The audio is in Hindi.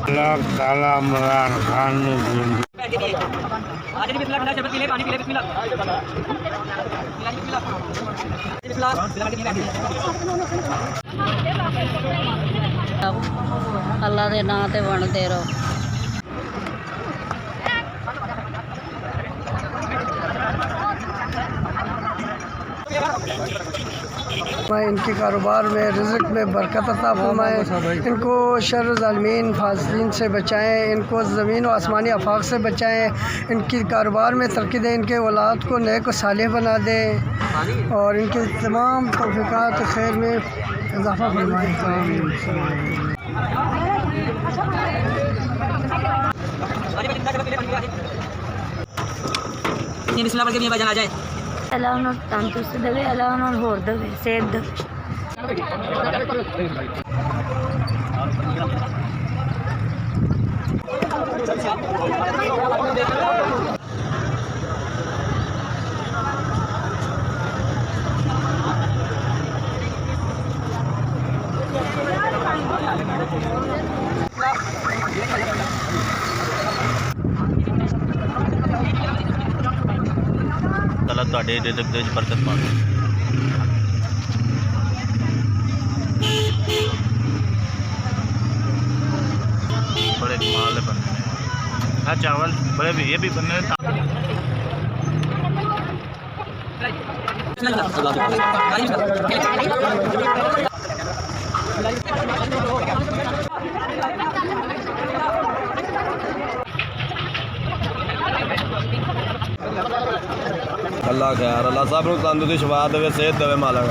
अल्लाह ताला इमरान खान ने अल्लाह के नाम से बनते रहो। इनके कारोबार में रिज़्क़ में बरकत अता फरमाए, इनको शर ज़ालिमीन फासिदीन से बचाएं, इनको ज़मीन और आसमानी आफाक से बचाएं, इनकी कारोबार में तरक्की दें, इनके औलाद को नेक और सालेह बना दें और इनके तमाम तौफ़ीक़ात खैर में इजाफ़ा फरमाएं। अल्लाह उन्हें तंदुरुस्त देवे, अल्लाह उन्हें होर देवे, सेहत देवे। अल्लाह तुहाडे रिज़्क़ दे विच बरकत पावे। बड़े कमाल के बनने हैं चावल, बड़े भी ये भी बनने अल्लाह खैर, अल्लाह सब लोग तंदुरुस्ती शफा देवे, सेहत देवे मालक।